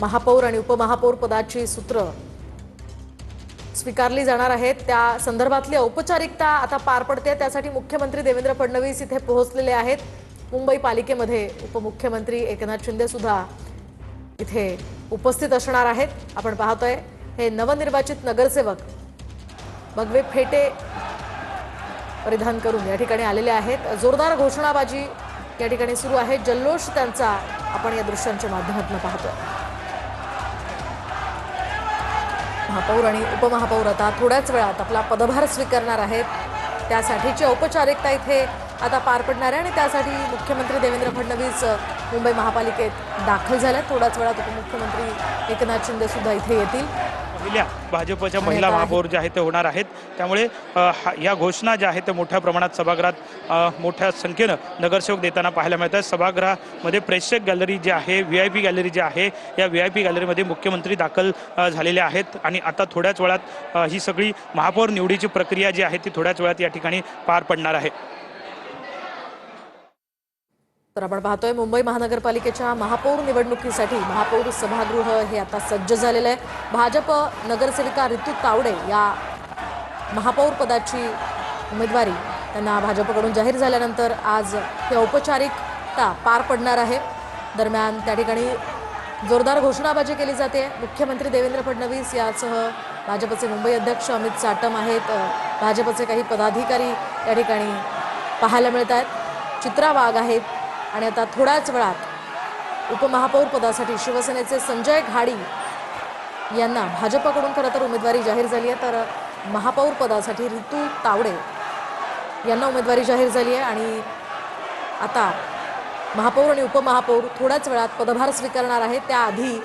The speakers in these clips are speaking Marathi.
महापौर आणि उपमहापौर पदाची सूत्र स्वीकारली जाणार आहेत। त्या संदर्भातली औपचारिकता आता पार पडते। त्यासाठी मुख्यमंत्री देवेंद्र फडणवीस इथे पोहोचलेले आहेत। मुंबई पालिकेमध्ये उपमुख्यमंत्री एकनाथ शिंदे सुद्धा इथे उपस्थित असणार आहेत। आपण पाहतोय हे नवनिर्वाचित नगरसेवक भगवे फेटे परिधान करून या ठिकाणी आलेले आहेत। जोरदार घोषणाबाजी या ठिकाणी सुरू आहे। जल्लोष त्यांचा आपण या दृश्यांच्या माध्यमातून पाहतोय। महापौर आणि उपमहापौर आता थोड्याच वेळात आपला पदभार स्वीकारणार आहेत। त्यासाठीची औपचारिकता इथे आता पार पडणार आहे आणि त्यासाठी मुख्यमंत्री देवेंद्र फडणवीस मुंबई महापालिकेत दाखल झाले। थोड्याच वेळात उपमुख्यमंत्री एकनाथ शिंदे सुद्धा इथे येतील। पहिल्या भाजपच्या महिला महापौर ज्या आहेत ते होणार आहेत। त्यामुळे या घोषणा ज्या आहेत ते मोठ्या प्रमाणात सभागृहात मोठ्या संख्येनं नगरसेवक देताना पाहायला मिळत आहे। सभागृहामध्ये प्रेक्षक गॅलरी जी आहे, VIP गॅलरी जी आहे, या VIP गॅलरीमध्ये मुख्यमंत्री दाखल झालेले आहेत आणि आता थोड्याच वेळात ही सगळी महापौर निवडीची प्रक्रिया जी आहे ती थोड्याच वेळात या ठिकाणी पार पडणार आहे। तर आपण पाहतोय मुंबई महानगरपालिकेच्या महापौर निवडणुकीसाठी महापौर सभागृह हे आता सज्ज झालेलं आहे। भाजप नगरसेविका ऋतू तावडे या महापौर पदाची उमेदवारी त्यांना भाजपकडून जाहीर झाल्यानंतर आज ही औपचारिकता पार पडणार आहे। दरम्यान त्या ठिकाणी जोरदार घोषणाबाजी केली जाते। मुख्यमंत्री देवेंद्र फडणवीस यासह भाजपचे मुंबई अध्यक्ष अमित साटम आहेत, भाजपचे काही पदाधिकारी या ठिकाणी पाहायला मिळत आहेत। चित्रा वाघ आहेत आणि आता थोड्याच वेळात उपमहापौर पदासाठी शिवसेनेचे संजय घाडी यांना भाजपकडून खरं तर उमेदवारी जाहीर झाली आहे। तर महापौर पदासाठी ऋतू तावडे यांना उमेदवारी जाहीर झाली आहे आणि आता महापौर आणि उपमहापौर थोड्याच वेळात पदभार स्वीकारणार आहेत। त्याआधी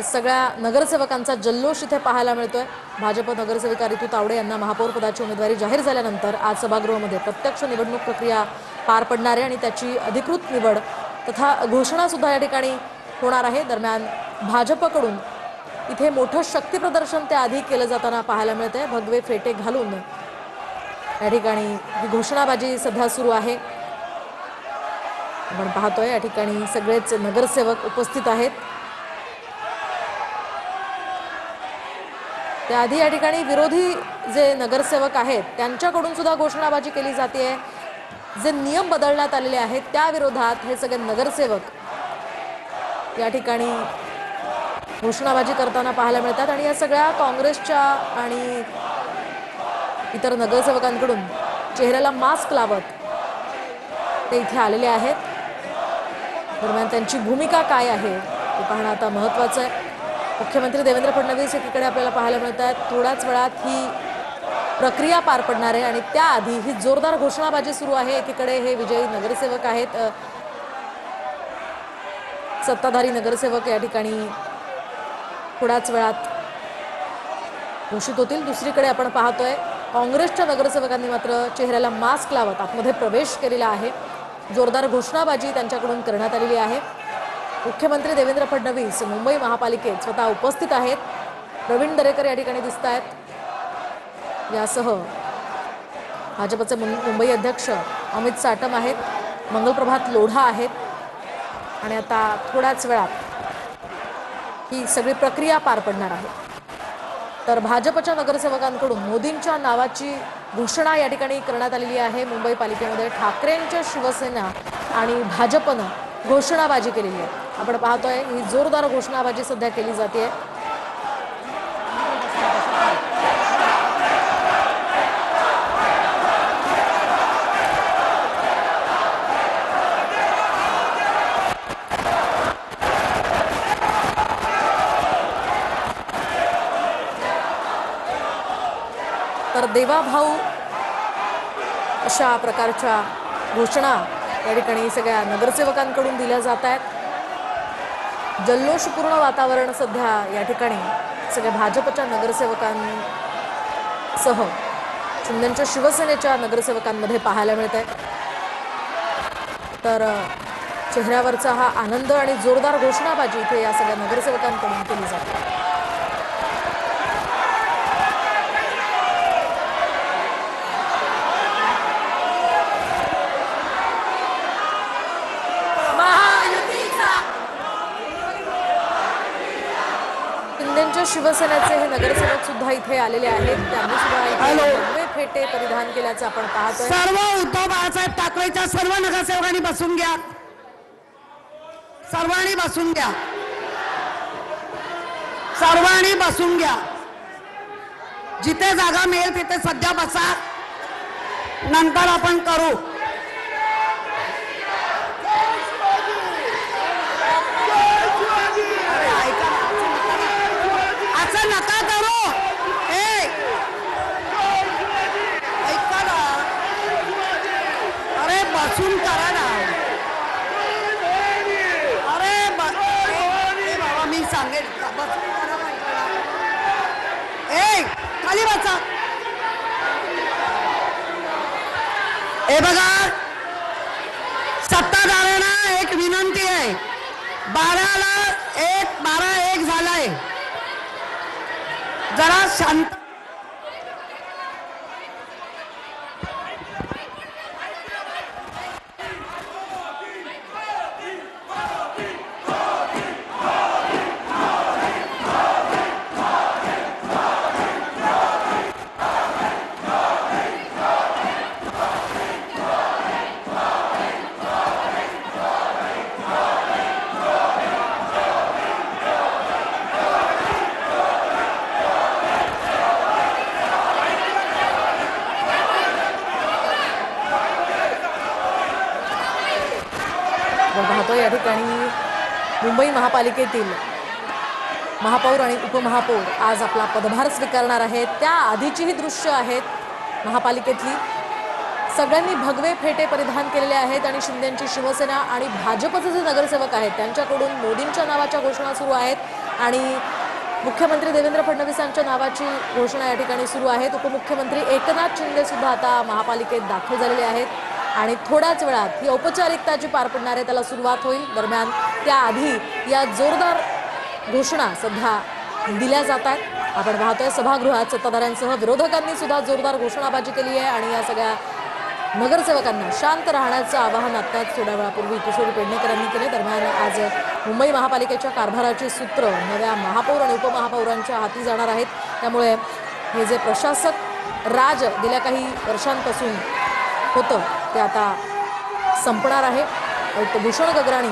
सगळ्या नगरसेवकांचा जल्लोष इथे पाहायला मिळतोय। भाजप नगरसेविका ऋतू तावडे यांना महापौर पदाची उमेदवारी जाहीर झाल्यानंतर आज सभागृहामध्ये प्रत्यक्ष निवडणूक प्रक्रिया पार पडणार आहे आणि त्याची अधिकृत निवड तथा घोषणा सुद्धा या ठिकाणी होणार आहे। दरम्यान भाजपकडून इथे मोठं शक्ती प्रदर्शन त्याआधी केलं जाताना पाहायला मिळतंय। भगवे फेटे घालून या ठिकाणी ही घोषणाबाजी सध्या सुरू आहे। आपण पाहतोय या ठिकाणी सगळेच नगरसेवक उपस्थित आहेत। त्याआधी या ठिकाणी विरोधी जे नगरसेवक आहेत त्यांच्याकडून सुद्धा घोषणाबाजी केली जाते। जे नियम बदलण्यात आलेले आहेत त्या विरोधात हे सगळे नगरसेवक या ठिकाणी घोषणाबाजी करताना पाहायला मिळतात आणि या सगळ्या काँग्रेसच्या आणि इतर नगरसेवकांकडून चेहऱ्याला मास्क लावत ते इथे आलेले आहेत। दरम्यान त्यांची भूमिका काय आहे ते पाहणं आता महत्त्वाचं आहे। मुख्यमंत्री देवेंद्र फडणवीस एकीकडे आपल्याला पाहायला मिळत आहेत। थोड्याच वेळात ही प्रक्रिया पार पडणार आहे आणि त्याआधी ही जोरदार घोषणाबाजी सुरू आहे। एकीकडे हे विजयी नगरसेवक आहेत, सत्ताधारी नगरसेवक या ठिकाणी थोड्याच वेळात घोषित होतील। दुसरीकडे आपण पाहतोय काँग्रेसच्या नगरसेवकांनी मात्र चेहऱ्याला मास्क लावत आतमध्ये प्रवेश केलेला आहे। जोरदार घोषणाबाजी त्यांच्याकडून करण्यात आलेली आहे। मुख्यमंत्री देवेंद्र फडणवीस मुंबई महापालिकेत स्वतः उपस्थित आहेत। प्रवीण दरेकर या ठिकाणी दिसत आहेत, यासह भाजपचे मुंबई अध्यक्ष अमित साटम आहेत, मंगलप्रभात लोढा आहेत आणि आता थोड्याच वेळात ही सगळी प्रक्रिया पार पडणार आहे। तर भाजपच्या नगरसेवकांकडून मोदींच्या नावाची घोषणा या ठिकाणी करण्यात आलेली आहे। मुंबई पालिकेमध्ये ठाकरेंच्या शिवसेना आणि भाजपनं घोषणाबाजी केलेली आहे। आपण पाहतोय ही जोरदार घोषणाबाजी सध्या केली जाते। तर देवाभाऊ अशा प्रकारच्या घोषणा या ठिकाणी सगळ्या नगरसेवकांकडून दिल्या जात आहेत। जल्लोषपूर्ण वातावरण सध्या या ठिकाणी सगळ्या भाजपच्या नगरसेवकांसह शिंदेच्या शिवसेनेच्या नगरसेवकांमध्ये पाहायला मिळत आहे। तर चेहऱ्यावरचा हा आनंद आणि जोरदार घोषणाबाजी इथे या सगळ्या नगरसेवकांकडून केली जाते। शिंदेंच्या शिवसेनेचे हे नगरसेवक सुद्धा इथे आलेले आहेत. त्यांनी सुद्धा इथे भगवे फेटे परिधान केल्याचं आपण पाहतोय. सर्व उद्धव बाळासाहेब ठाकरेच्या सर्व नगरसेवकांनी बसून घ्या. सर्वांनी बसून घ्या. सर्वांनी बसून घ्या. जिथे जागा मिळेल तिथे सध्या बसा, नंतर आपण करू. असं नका करू. ऐका ना, अरे बसून करा ना. अरे बाबा मी सांगेल बसून करा म्हटलं. खाली बसा. हे बघा, सत्ताधाऱ्यांना एक विनंती आहे. 12:01 झालाय. जरा शांत. पाहतो या ठिकाणी मुंबई महापालिकेतील महापौर आणि उपमहापौर आज आपला पदभार स्वीकारणार आहेत. त्या आधीची ही दृश्य आहेत महापालिकेतली. सगळ्यांनी भगवे फेटे परिधान केलेले आहेत आणि शिंदेंची शिवसेना आणि भाजपचे जे नगरसेवक आहेत त्यांच्याकडून मोदींच्या नावाच्या घोषणा सुरू आहेत आणि मुख्यमंत्री देवेंद्र फडणवीसांच्या नावाची घोषणा या ठिकाणी सुरू आहेत. उपमुख्यमंत्री एकनाथ शिंदे सुद्धा आता महापालिकेत दाखल झालेले आहेत आणि थोड्याच वेळात ही औपचारिकता जी पार पडणार आहे त्याला सुरुवात होईल. दरम्यान त्याआधी या जोरदार घोषणा सध्या दिल्या जात आहेत. आपण पाहतोय सभागृहात सत्ताधाऱ्यांसह विरोधकांनी सुद्धा जोरदार घोषणाबाजी केली आहे आणि या सगळ्या नगरसेवकांना शांत राहण्याचं आवाहन आत्ताच थोड्या वेळापूर्वी किशोरी पेडणेकरांनी केले. दरम्यान आज मुंबई महापालिकेच्या कारभाराची सूत्र नव्या महापौर आणि उपमहापौरांच्या हाती जाणार आहेत. त्यामुळे हे जे प्रशासक राज गेल्या काही वर्षांपासून होतं ते आता संपणार आहे. आयुक्त भूषण गगराणी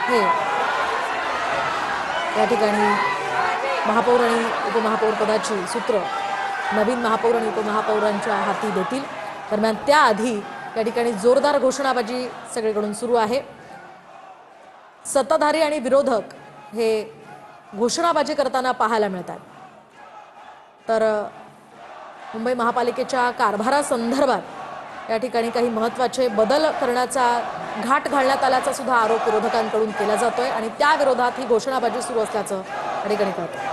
हे या ठिकाणी महापौर आणि उपमहापौर पदाची सूत्र नवीन महापौर आणि उपमहापौरांच्या हाती देतील. दरम्यान त्याआधी या ठिकाणी जोरदार घोषणाबाजी सगळीकडून सुरू आहे. सत्ताधारी आणि विरोधक हे घोषणाबाजी करताना पाहायला मिळतात. तर मुंबई महापालिकेच्या कारभारासंदर्भात या ठिकाणी काही महत्त्वाचे बदल करण्याचा घाट घालण्यात आल्याचा सुद्धा आरोप विरोधकांकडून केला जातोय आणि त्या विरोधात ही घोषणाबाजी सुरू असल्याचं या ठिकाणी कळतं.